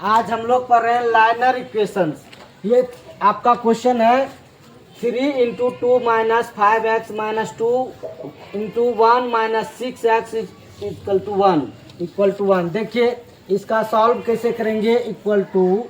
आज हम लोग पढ़ रहे हैं लाइनर इक्वेशंस। ये आपका क्वेश्चन है 3 into 2 minus 5x minus 2 into 1 minus 6x equal to 1 देखिए इसका सॉल्व कैसे करेंगे। इक्वल टू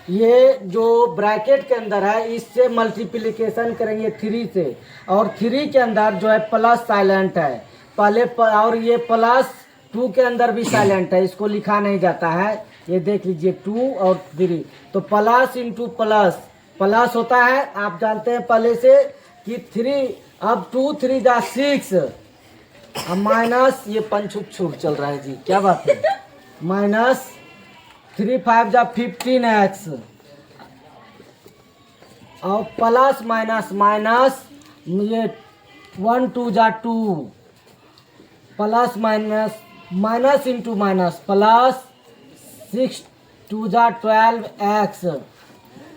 ये जो ब्रैकेट के अंदर है इससे मल्टीप्लिकेशन करेंगे 3 से, और 3 के अंदर जो है प्लस साइलेंट है पहले और ये प्लस 2 के अंदर भी साइलेंट है, इसको लिखा नहीं जाता है। ये देख लीजिए 2 और 3 तो प्लस इंटू प्लस प्लस होता है, आप जानते हैं पहले से कि 3 अब 2 3 जा 6 अब माइनस ये पंचुक छूट चल रहा है जी, क्या बात है, माइनस 3 5 जा 15x और प्लस माइनस माइनस ये 1 2 जा 2 plus minus minus into minus plus 6 2 जा 12x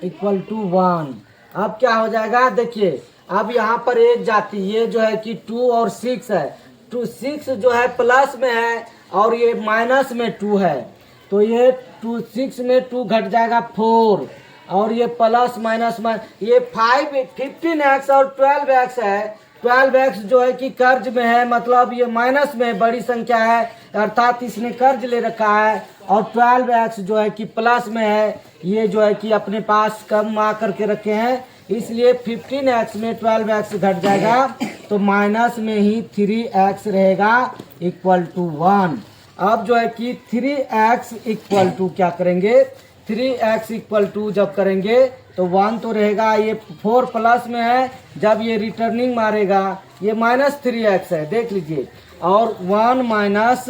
इक्वल टू 1। अब क्या हो जाएगा देखिए, अब यहाँ पर एक जाति ये जो है कि 2 और 6 है, 6 जो है प्लस में है और ये माइनस में 2 है, तो ये 6 में 2 घट जाएगा 4 और ये प्लस माइनस ये 15x और 12x है। 12x जो है कि कर्ज में है, मतलब ये माइनस में बड़ी संख्या है अर्थात इसने कर्ज ले रखा है, और 12x जो है कि प्लस में है, ये जो है कि अपने पास कम आ करके रखे हैं, इसलिए 15x में 12x घट जाएगा तो माइनस में ही 3x रहेगा इक्वल टू 1। अब जो है कि 3x इक्वल टू क्या करेंगे, 3x इक्वल टू जब करेंगे तो 1 तो रहेगा, ये 4 प्लस में है, जब ये रिटर्निंग मारेगा ये माइनस 3x है देख लीजिए, और 1 माइनस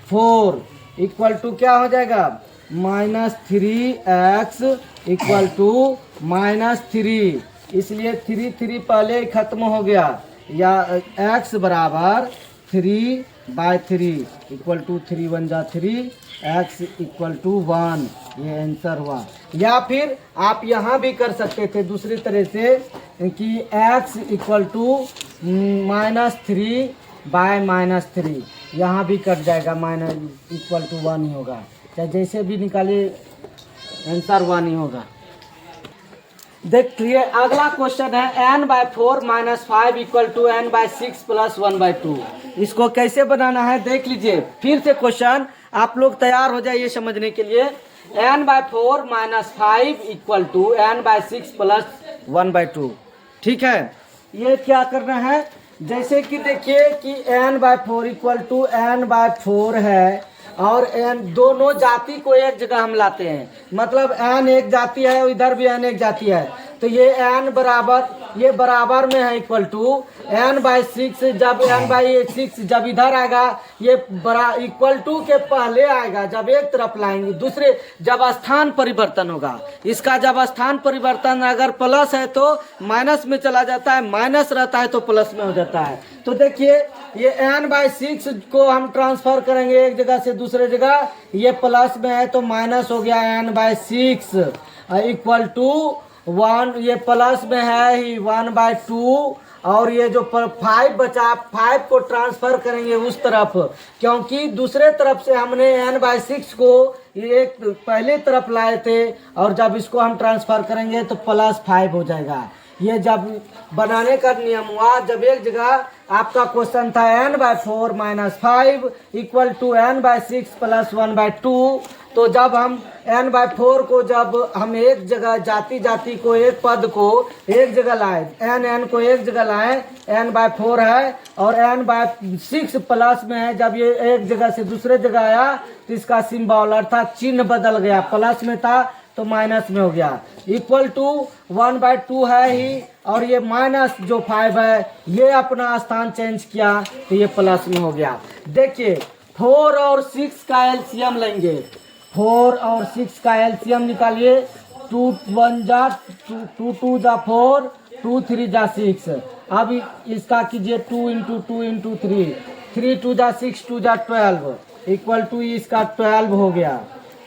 4 इक्वल टू क्या हो जाएगा, minus 3x equal to minus 3, इसलिए 3 3 पहले ही खत्म हो गया, या x बराबर 3/3 इक्वल टू 3 1 जा 3 x इक्वल टू 1, ये आंसर हुआ। या फिर आप यहाँ भी कर सकते थे दूसरी तरह से कि x इक्वल टू -3/-3, यहाँ भी कट जाएगा, माइनस इक्वल टू 1 ही होगा, चाहे जैसे भी निकालिए आंसर 1 ही होगा। देखिए अगला क्वेश्चन है n/4 minus 5 equal to n/6 plus 1/2। इसको कैसे बनाना है देख लीजिए, फिर से क्वेश्चन आप लोग तैयार हो जाइए समझने के लिए। n/4 minus 5 equal to n/6 plus 1/2, ठीक है। ये क्या करना है, जैसे कि देखिए कि n/4 इक्वल टू n/4 है, और n दोनों जाति को एक जगह हम लाते हैं, मतलब n एक जाति है और इधर भी n एक जाति है, तो ये n बराबर ये बराबर में है इक्वल टू n/6, जब n/6 जब इधर आएगा ये बड़ा इक्वल टू के पहले आएगा, जब एक तरफ लाएंगे दूसरे जब स्थान परिवर्तन होगा, इसका जब स्थान परिवर्तन अगर प्लस है तो माइनस में चला जाता है, माइनस रहता है तो प्लस में हो जाता है। तो देखिए ये n/6 को हम ट्रांसफर करेंगे एक जगह से दूसरे जगह, ये प्लस में है तो माइनस हो गया n/6 इक्वल टू 1, ये प्लस में है ही 1/2, और ये जो 5 बचा 5 को ट्रांसफर करेंगे उस तरफ, क्योंकि दूसरे तरफ से हमने n/6 को ये पहले तरफ लाए थे, और जब इसको हम ट्रांसफर करेंगे तो +5 हो जाएगा। ये जब बनाने का नियम हुआ, जब एक जगह आपका क्वेश्चन था n/4 minus 5 equal to n/6 plus 1/2, तो जब हम n/4 को जब हम एक जगह जाति को एक पद को एक जगह लाए, n को एक जगह लाए, n/4 है और n/6 प्लस में है, जब ये एक जगह से दूसरे जगह आया तो इसका सिंबल अर्थात चिन्ह बदल गया, प्लस में था तो माइनस में हो गया, इक्वल टू 1/2 है ही, और ये माइनस जो 5 है ये अपना स्थान चेंज किया तो ये प्लस में हो गया। देखिए 4 और 6 का एलसीएम लेंगे, 4 और 6 का एलसीएम निकालिए, 2 1 जा 2 2 जा 4 2 3 जा 6, अब इसका कीजिए 2 इंटू 2 इंटू 3 3 2 जा 6 2 जा 12 इक्वल टू इसका 12 हो गया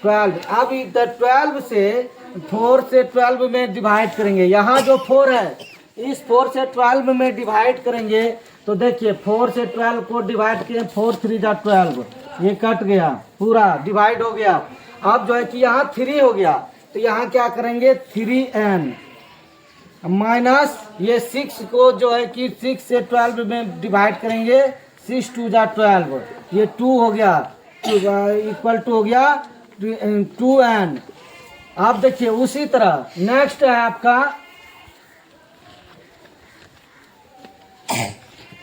12। अब इधर 12 से 4 से 12 में डिवाइड करेंगे, यहाँ जो 4 है इस 4 से 12 में डिवाइड करेंगे, तो देखिए 4 से 12 को डिवाइड किए, 4 3 जा 12, ये कट गया पूरा डिवाइड हो गया। अब जो है कि यहाँ 3 हो गया, तो यहाँ क्या करेंगे 3n माइनस ये 6 को जो है कि 6 से 12 में डिवाइड करेंगे, 6 2 जा 12, ये 2 हो गया, इक्वल टू हो गया 2n। आप देखिए उसी तरह नेक्स्ट है आपका,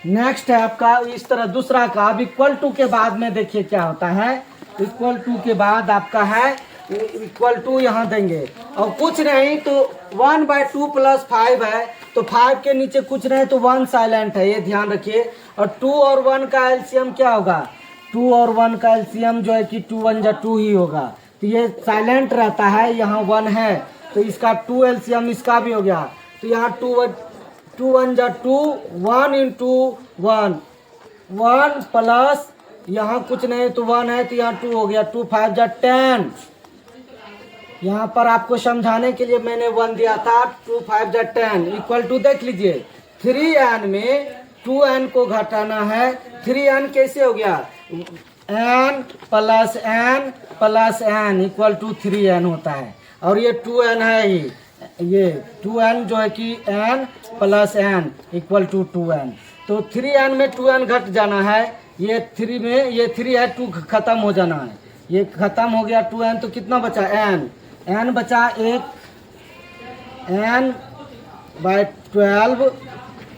नेक्स्ट है आपका इस तरह दूसरा का। अब इक्वल टू के बाद में देखिए क्या होता है, इक्वल टू के बाद आपका है इक्वल टू यहाँ देंगे और कुछ नहीं तो 1/2 + 5 है, तो 5 के नीचे कुछ नहीं तो 1 साइलेंट है, ये ध्यान रखिए। और 2 और 1 का एलसीएम क्या होगा, 2 और 1 का एलसीएम जो है कि 2 1 जा 2 ही होगा, तो ये साइलेंट रहता है, यहाँ 1 है तो इसका 2 एलसीएम इसका भी हो गया, तो यहाँ 2 1 जा 2, 1 × 1 1 प्लस यहाँ कुछ नहीं तो 1 है तो यहाँ 2 हो गया, 2 5 जा 10। यहाँ पर आपको समझाने के लिए मैंने 1 दिया था, 2 5 जा 10 इक्वल टू देख लीजिए 3n में 2n को घटाना है, 3n कैसे हो गया, n plus n equal to 3n होता है, और ये 2n है ही, ये 2n जो है कि n plus n equal to 2n, तो 3n में 2n घट जाना है, ये 3 में ये 3 है 2 खत्म हो जाना है, ये खत्म हो गया 2n, तो कितना बचा n बचा 1, n/12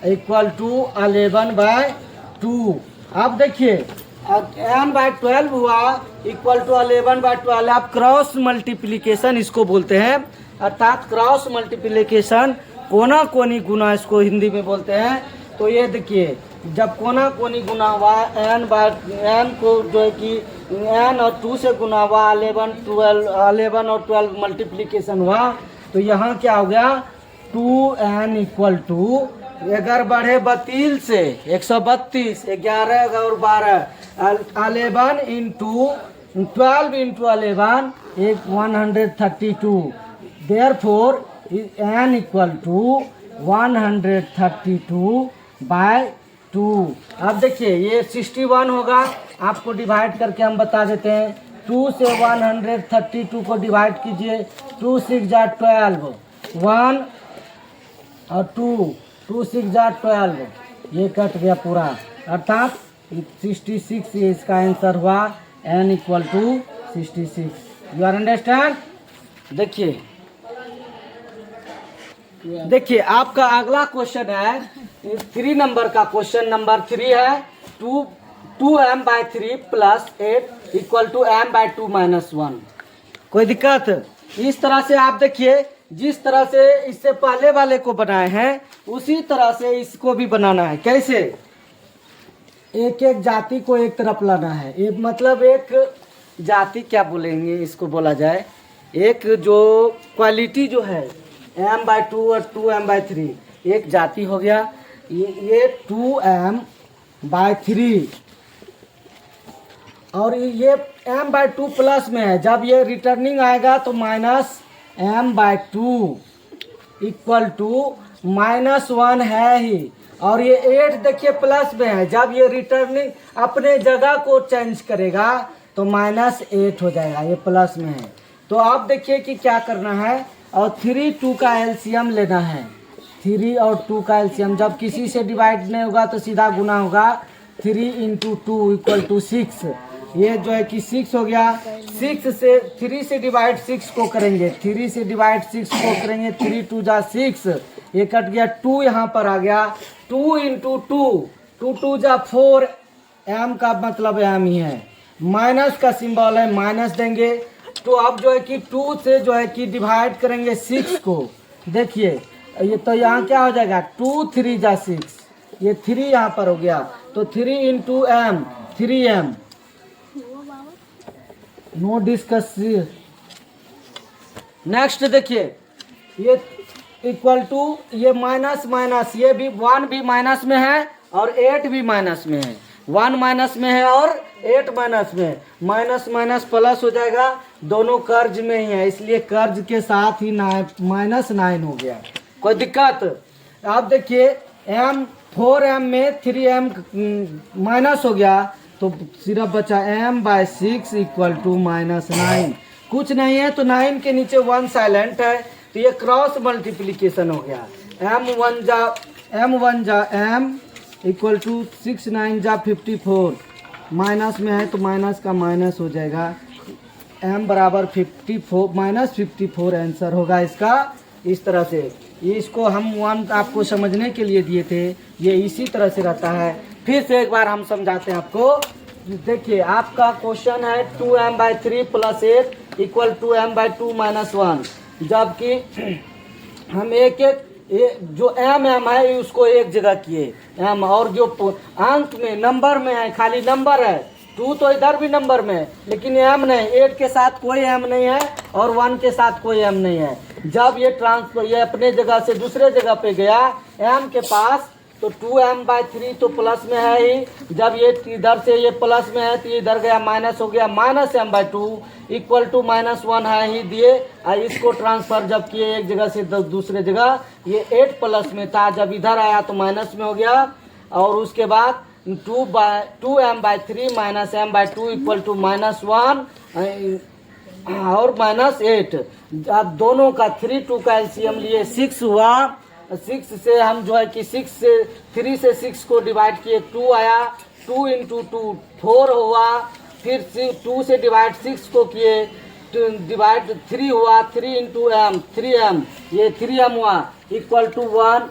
इक्वल टू 11/2। अब देखिए n/12 हुआ इक्वल टू 11/12, आप क्रॉस मल्टीप्लिकेशन इसको बोलते हैं, अर्थात क्रॉस मल्टीप्लिकेशन कोना कोनी गुना इसको हिंदी में बोलते हैं। तो ये देखिए जब कोना कोनी गुना हुआ n को जो है कि n और 2 से गुना हुआ, 11 और 12 मल्टीप्लिकेशन हुआ, तो यहाँ क्या हो गया 2n इक्वल टू, अगर बढ़े 32 से 132, 11 और 12, 11 into 12 into 11 132, therefore n equal to 132/2। अब देखिए ये 61 होगा, आपको डिवाइड करके हम बता देते हैं, 2 से 132 को डिवाइड कीजिए, 2 6 जा 12, 1 और 2 6 जा 12, ये कट गया पूरा, अर्थात 66 ये इसका आंसर हुआ, n equal to 66। You are understand. देखिए आपका अगला क्वेश्चन है 3 नंबर का, क्वेश्चन नंबर 3 है 2m/3 + 8 इक्वल टू m/2 - 1। कोई दिक्कत, इस तरह से आप देखिए जिस तरह से इससे पहले वाले को बनाए हैं उसी तरह से इसको भी बनाना है। कैसे, एक एक जाति को एक तरफ लाना है, एक मतलब एक जाति क्या बोलेंगे इसको बोला जाए, एक जो क्वालिटी जो है m/2 और 2m/3, एक जाति हो गया, ये 2m/3 और ये m/2 प्लस में है, जब ये रिटर्निंग आएगा तो -m/2 इक्वल टू -1 है ही, और ये 8 देखिए प्लस में है, जब ये रिटर्निंग अपने जगह को चेंज करेगा तो -8 हो जाएगा, ये प्लस में है। तो आप देखिए कि क्या करना है, और 3 2 का एलसीएम लेना है, 3 और 2 का एलसीएम, जब किसी से डिवाइड नहीं होगा तो सीधा गुना होगा, 3 × 2 इक्वल टू 6, ये जो है कि 6 हो गया, 6 से 3 से डिवाइड 6 को करेंगे, 3 से डिवाइड 6 को करेंगे, 3 2 जा 6, ये कट गया, 2 यहाँ पर आ गया, 2 × 2 2 2 जा 4, m का मतलब m ही है, माइनस का सिंबल है, माइनस देंगे। तो अब जो है कि 2 से जो है कि डिवाइड करेंगे 6 को, देखिए ये तो यहाँ क्या हो जाएगा 2 3 जा 6, ये 3 यहाँ पर हो गया, तो 3 × m 3m, know discuss. Next देखिए ये इक्वल टू, ये माइनस माइनस, ये भी 1 भी माइनस में है और 8 भी माइनस में है, 1 माइनस में है और 8 माइनस में है, माइनस माइनस प्लस हो जाएगा, दोनों कर्ज में ही है, इसलिए कर्ज के साथ ही -9 हो गया। कोई दिक्कत, आप देखिए m 4m में 3m माइनस हो गया, तो सिर्फ बचा m/6 इक्वल टू -9। कुछ नहीं है तो 9 के नीचे 1 साइलेंट है, तो ये क्रॉस मल्टीप्लीकेशन हो गया। m1 जा m इक्वल टू 6 9 जा 54, माइनस में है तो माइनस का माइनस हो जाएगा, m बराबर 54 माइनस 54 आंसर होगा इसका। इस तरह से इसको हम 1 आपको समझने के लिए दिए थे, ये इसी तरह से रहता है। फिर से एक बार हम समझाते हैं आपको। देखिए आपका क्वेश्चन है 2m/3 + 8 इक्वल टू m/2 - 1, जबकि हम एक जो m है उसको एक जगह किए m, और जो अंक में नंबर में है खाली नंबर है, 2 तो इधर भी नंबर में है लेकिन m नहीं, 8 के साथ कोई m नहीं है और 1 के साथ कोई m नहीं है। जब ये ट्रांसफर ये अपने जगह से दूसरे जगह पे गया m के पास, तो 2m/3 तो प्लस में है ही, जब ये इधर से ये प्लस में है तो ये इधर गया माइनस हो गया, -m/2 इक्वल टू -1 है ही दिए। इसको ट्रांसफर जब किए एक जगह से दूसरे जगह, ये 8 प्लस में था, जब इधर आया तो माइनस में हो गया, और उसके बाद 2m/3 - m/2 इक्वल टू -1 और -8। अब दोनों का 3 2 का एलसीएम लिए 6 हुआ, 6 से हम जो है कि 3 से 6 को डिवाइड किए 2 आया, 2 × 2 4 हुआ, फिर 2 से डिवाइड 6 को किए डिवाइड 3 हुआ, 3 × m 3m, ये 3m हुआ इक्वल टू 1।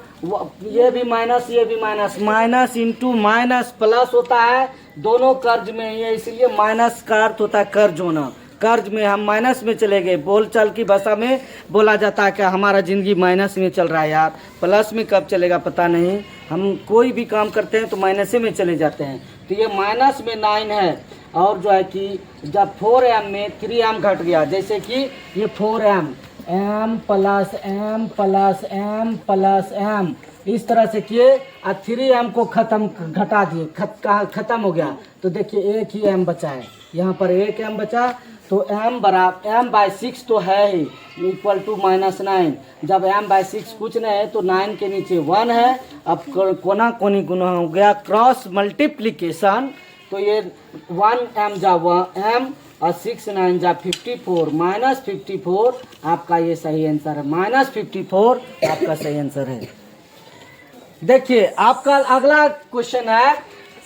ये भी माइनस ये भी minus, minus into minus plus होता है, दोनों कर्ज में ही है, इसलिए माइनस का अर्थ होता है कर्ज होना। कर्ज में हम माइनस में चले गए, बोलचाल की भाषा में बोला जाता है कि हमारा ज़िंदगी माइनस में चल रहा है यार, प्लस में कब चलेगा पता नहीं, हम कोई भी काम करते हैं तो माइनस में चले जाते हैं। तो ये माइनस में 9 है, और जो है कि जब 4m में 3m घट गया, जैसे कि ये 4m m + m + m + m इस तरह से किए, और 3m को घटा दिए, खत्म हो गया, तो देखिए एक ही m बचा है, यहाँ पर एक m बचा, तो m बराबर m/6 तो है ही इक्वल टू -9। जब m/6 कुछ नहीं है तो 9 के नीचे 1 है। अब कोना कोनी गुना हो गया क्रॉस मल्टीप्लिकेशन, तो ये 1m जा m और 6 9 जा 54 -54 आपका ये सही आंसर है, -54 आपका सही आंसर है। देखिए आपका अगला क्वेश्चन है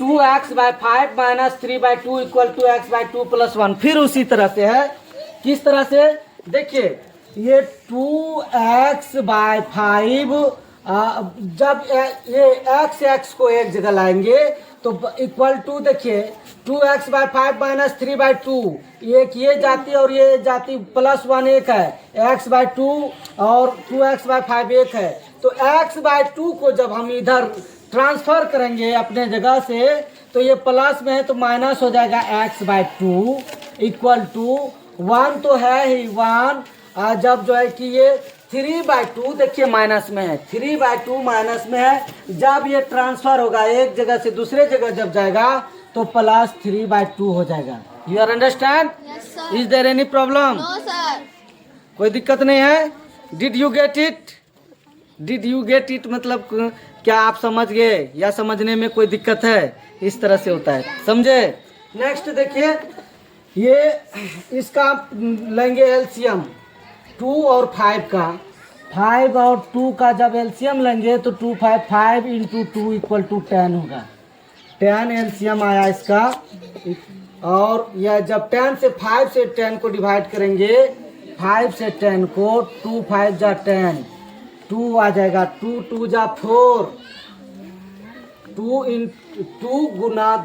2x/5 - 3/2 इक्वल टू x/2 + 1। फिर उसी तरह से है, किस तरह से देखिए, ये 2x/5 जब ये x को एक जगह लाएंगे तो इक्वल टू, देखिए 2x/5 - 3/2, एक ये जाती और ये जाती +1 एक है, x/2 और 2x/5 एक है, तो x/2 को जब हम इधर ट्रांसफर करेंगे अपने जगह से, तो ये प्लस में है तो माइनस हो जाएगा, x/2 इक्वल टू 1 तो है ही 1, जब जो है कि ये 3/2 देखिए माइनस में है, 3/2 माइनस में है, जब ये ट्रांसफर होगा एक जगह से दूसरे जगह जब जाएगा तो +3/2 हो जाएगा। You are understand? Is there any problem? No sir. कोई दिक्कत नहीं है? Did you get it? Did you get it मतलब क्या आप समझ गए या समझने में कोई दिक्कत है? इस तरह से होता है, समझे? नेक्स्ट देखिए, ये इसका लेंगे एलसीएम 2 और 5 का, 5 और 2 का जब एलसीएम लेंगे तो 2 5 5 × 2 इक्वल टू 10 होगा, 10 एलसीएम आया इसका। और यह जब 10 से 5 से 10 को डिवाइड करेंगे, 5 से 10 को 2 5 जा 10, 2 आ जाएगा, 2 2 जा 4, 2 गुना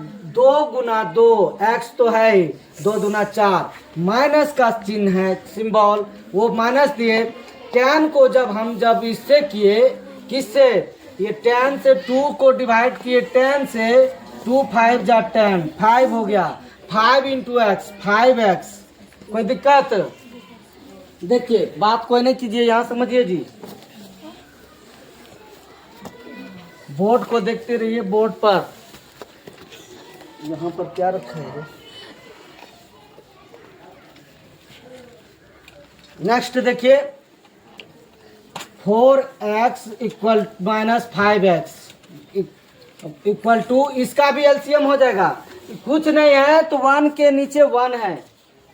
2 x तो है ही, 2 दूना 4, माइनस का चिन्ह है सिंबल, वो माइनस दिए। 10 को जब इससे किए, किससे, ये 10 से 2 को डिवाइड किए, 10 से 2 5 जा 10, 5 हो गया, 5 × x 5x। कोई दिक्कत? देखिए बात कोई नहीं कीजिए, यहाँ समझिए जी, बोर्ड को देखते रहिए, बोर्ड पर यहाँ पर क्या रखा है। नेक्स्ट देखिए 4x equal -5x equal to, इसका भी एलसीएम हो जाएगा, कुछ नहीं है तो 1 के नीचे 1 है,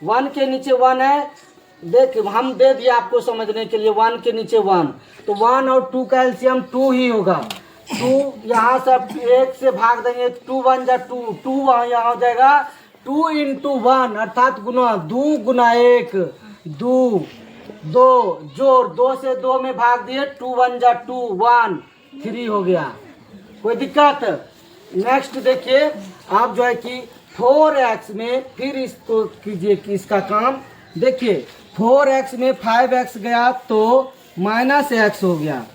1 के नीचे 1 है, देख हम दे दिए आपको समझने के लिए 1 के नीचे 1, तो 1 और 2 का एलसीएम 2 ही होगा। 2 यहाँ से 1 से भाग देंगे, 2 1 जा 2, 2 यहाँ हो जाएगा 2 इंटू 1 अर्थात गुना 2 गुना 1 2 2 जोड़ 2 से 2 में भाग दिए, 2 1 जा 2 1 3 हो गया। कोई दिक्कत? नेक्स्ट देखिए आप जो है कि 4x में फिर इसको कीजिए कि इसका काम देखिए 4x में 5x गया तो माइनस x हो गया,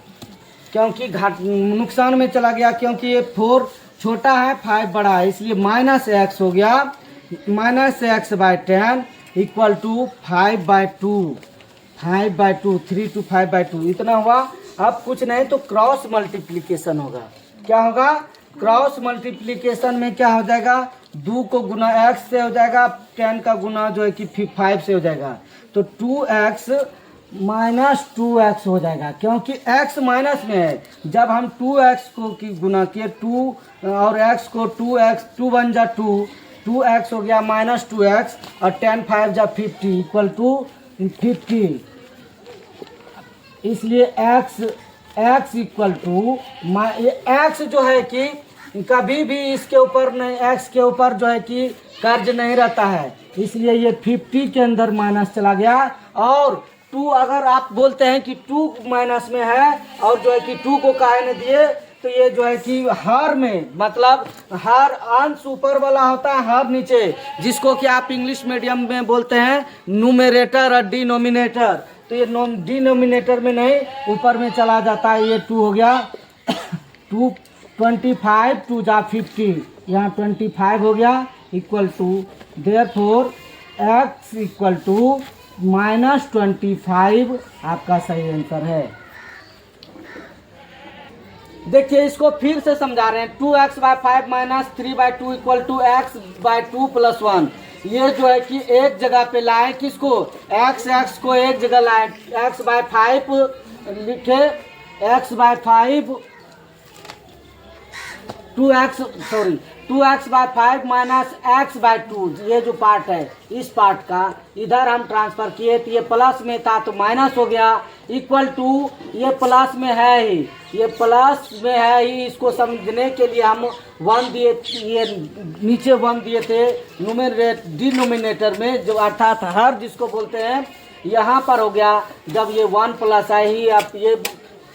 क्योंकि घाट नुकसान में चला गया, क्योंकि ये 4 छोटा है 5 बड़ा है, इसलिए माइनस x हो गया। Minus x by 10 equal to 5/2 5/2 3 to 5/2 इतना हुआ। अब कुछ नहीं तो क्रॉस मल्टीप्लिकेशन होगा। क्या होगा? क्रॉस मल्टीप्लिकेशन में क्या हो जाएगा, 2 को गुना x से हो जाएगा, 10 का गुना जो है कि 5 से हो जाएगा, तो 2x माइनस 2x हो जाएगा, क्योंकि x माइनस में है। जब हम 2x को की गुना किए 2 और x को 2x 2 1 जा 2 2x हो गया माइनस 2x और 10 5 जा 50 इक्वल टू 50। इसलिए x इक्वल टू x जो है कि कभी भी इसके ऊपर नहीं, x के ऊपर जो है कि कर्ज नहीं रहता है, इसलिए ये 50 के अंदर माइनस चला गया। और 2 अगर आप बोलते हैं कि 2 माइनस में है और जो है कि 2 को काहे न दिए, तो ये जो है कि हर में मतलब हर अंश ऊपर वाला होता है, हर नीचे, जिसको कि आप इंग्लिश मीडियम में बोलते हैं न्यूमरेटर और डिनोमिनेटर, तो ये डिनोमिनेटर में नहीं ऊपर में चला जाता है। ये 2 हो गया 2 25 2 जा 50 यहाँ 25 हो गया equal to therefore x equal to minus 25 आपका सही आंसर है। देखिए इसको फिर से समझा रहे हैं। 2x bye 5 minus 3/2 equal to x/2 + 1। ये जो है कि एक जगह पे लाए, किसको? x को एक जगह लाए, x/5 लिखे, x/5 2x/5 माइनस x/2, ये जो पार्ट है इस पार्ट का इधर हम ट्रांसफर किए, तो ये प्लस में था तो माइनस हो गया, इक्वल टू ये प्लस में है ही, ये प्लस में है ही, इसको समझने के लिए हम 1 दिए, ये नीचे 1 दिए थे डिनोमिनेटर में, जो अर्थात हर जिसको बोलते हैं, यहाँ पर हो गया जब ये 1 प्लस है ही। अब ये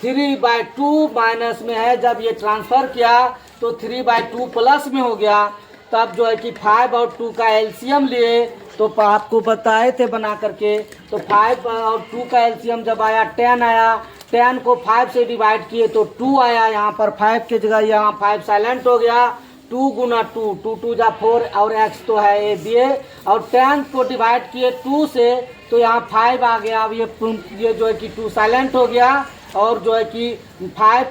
3/2 माइनस में है, जब ये ट्रांसफर किया तो 3/2 प्लस में हो गया। तब जो है कि 5 और 2 का एलसीएम लिए, तो आपको बताए थे बना करके, तो 5 और 2 का एलसीएम जब आया 10 आया, 10 को 5 से डिवाइड किए तो 2 आया, यहाँ पर 5 की जगह यहाँ 5 साइलेंट हो गया, 2 गुना 2 2 2 जा 4 और x तो है ये दिए, और 10 को डिवाइड किए 2 से तो यहाँ 5 आ गया। अब ये जो है कि 2 साइलेंट हो गया, और जो है कि 5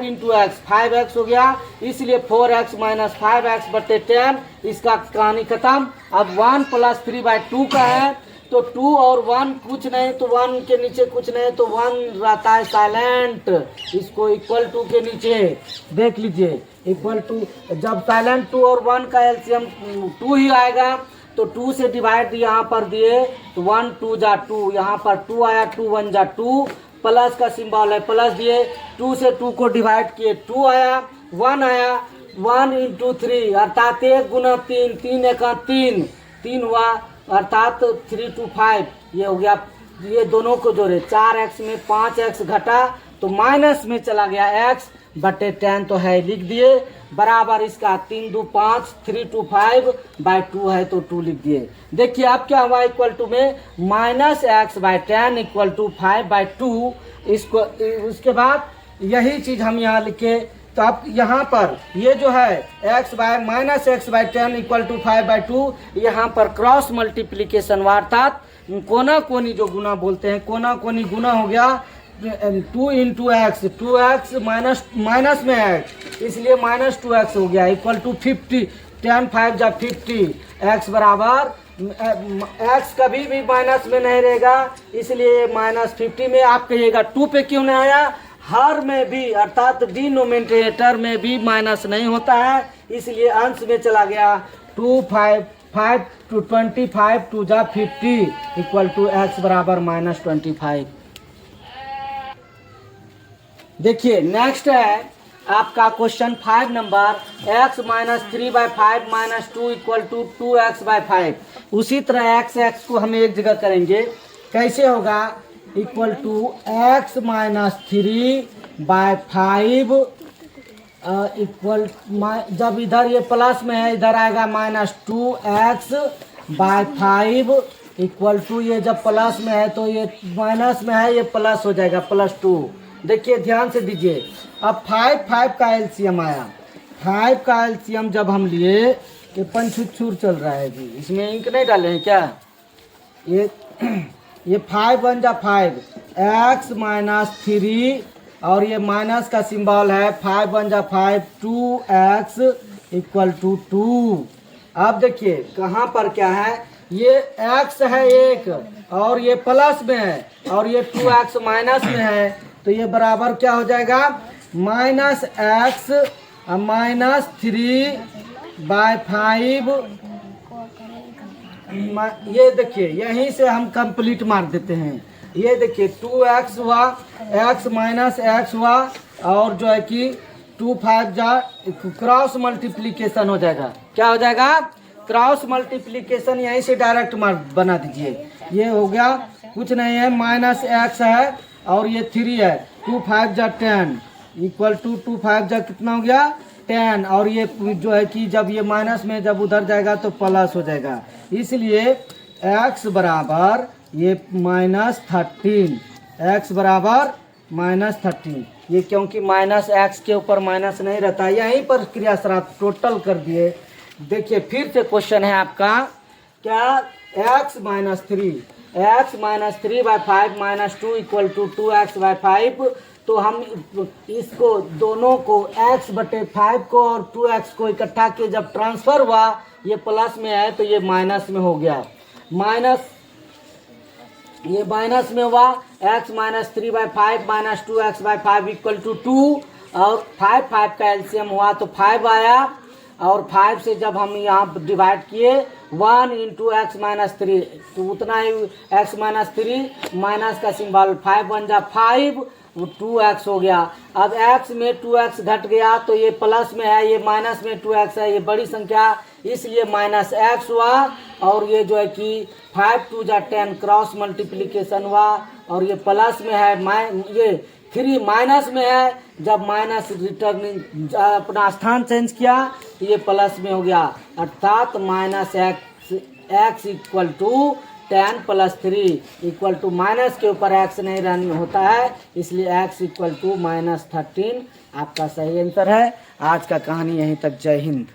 इंटू एक्स 5x हो गया, इसलिए 4x माइनस 5x बटे 10, इसका कहानी खत्म। अब 1 प्लस 3/2 का है, तो 2 और 1 कुछ नहीं, तो 1 के नीचे कुछ नहीं, तो 1 रहता है साइलेंट, इसको इक्वल टू के नीचे देख लीजिए, इक्वल टू, जब साइलेंट 2 और 1 का एलसीएम 2 ही आएगा, तो 2 से डिवाइड यहाँ पर दिए तो 1 2 जा 2, यहाँ पर 2 आया, 2 1 जा 2, प्लस का सिंबल है प्लस दिए, 2 से 2 को डिवाइड किए 2 आया, 1 आया, 1 इंटू 3 अर्थात 1 गुना 3, 3 एका 3 3 हुआ, अर्थात 3 to 5 ये हो गया। ये दोनों को जोड़े, 4x में 5x घटा तो माइनस में चला गया x बटे 10 तो है, लिख दिए, बराबर इसका 3 2 5 3 to 5/2 है तो 2 लिख दिए। देखिए अब क्या हुआ, इक्वल टू में माइनस x/10 इक्वल टू 5/2। इसको उसके बाद यही चीज हम यहाँ लिखे, तो अब यहाँ पर ये जो है माइनस x/10 इक्वल टू 5/2, यहाँ पर क्रॉस मल्टीप्लीकेशन अर्थात कोना कोनी जो गुना बोलते हैं, कोना कोनी गुना हो गया, 2 इंटू एक्स, 2x माइनस में है इसलिए माइनस 2x हो गया, इक्वल टू 50, 10 5 जा 50, x बराबर x कभी भी माइनस में नहीं रहेगा, इसलिए -50 में। आप कहिएगा 2 पे क्यों नहीं आया, हर में भी अर्थात डिनोमिनेटर में भी माइनस नहीं होता है, इसलिए अंश में चला गया, 2 5 25 टू जा 50 इक्वल टू एक्स बराबर -25। देखिए नेक्स्ट है आपका question 5 number, x - 3/5 - 2 equal to 2x/5। उसी तरह x को हम एक जगह करेंगे, कैसे होगा, इक्वल टू x - 3/5 इक्वल, जब इधर ये प्लस में है इधर आएगा -2x/5 इक्वल टू, ये जब प्लस में है तो ये माइनस में है, ये प्लस हो जाएगा +2। देखिए ध्यान से दीजिए, अब 5 का एलसीएम आया, 5 का एलसीएम जब हम लिए, ये पंचुच्छूर चल रहा है जी, इसमें इंक नहीं डाले हैं क्या, ये 5 1 जा 5, x - 3 और ये माइनस का सिंबल है, 5 1 जा 5, 2x इक्वल टू 2। अब देखिए कहाँ पर क्या है, ये x है एक और ये प्लस में है और ये 2x माइनस में है, तो ये बराबर क्या हो जाएगा, -x - 3/5। ये देखिए यहीं से हम कंप्लीट मार देते हैं, ये देखिए 2x हुआ, x - x हुआ और जो है कि 2 5 जा क्रॉस मल्टीप्लीकेशन हो जाएगा, क्या हो जाएगा, क्रॉस मल्टीप्लीकेशन, यहीं से डायरेक्ट बना दीजिए। ये हो गया, कुछ नहीं है, -x है और ये 3 है, 2 5 जा 10 इक्वल टू 2 5 जा कितना हो गया 10, और ये जो है कि जब ये माइनस में जब उधर जाएगा तो प्लस हो जाएगा, इसलिए x बराबर ये -13, x बराबर -13। ये क्योंकि -x के ऊपर माइनस नहीं रहता, यहीं पर क्रियाशराब टोटल कर दिए। देखिए फिर से क्वेश्चन है आपका क्या, x - 3/5 - 2 इक्वल टू 2x/5। तो हम इसको दोनों को x/5 को और 2x को इकट्ठा किए, जब ट्रांसफर हुआ ये प्लस में है तो ये माइनस में हो गया, ये माइनस में हुआ, x - 3/5 - 2x/5 इक्वल टू 2 और 5 का एलसीएम हुआ तो 5 आया, और 5 से जब हम यहाँ डिवाइड किए 1 × x - 3 तो उतना ही x - 3 माइनस का सिंबल, 5 1 जा 5, 2x हो गया। अब x में 2x घट गया तो ये प्लस में है, ये माइनस में 2x है, ये बड़ी संख्या इसलिए -x हुआ, और ये जो है कि 5 2 जा 10 क्रॉस मल्टीप्लीकेशन हुआ, और ये प्लस में है, ये 3 माइनस में है, जब माइनस रिटर्निंग अपना स्थान चेंज किया तो ये प्लस में हो गया, अर्थात -x equal to 10 + 3 equal to, minus के ऊपर x नहीं रन होता है, इसलिए x इक्वल टू -13 आपका सही आंसर है। आज का कहानी यहीं तक, जय हिंद।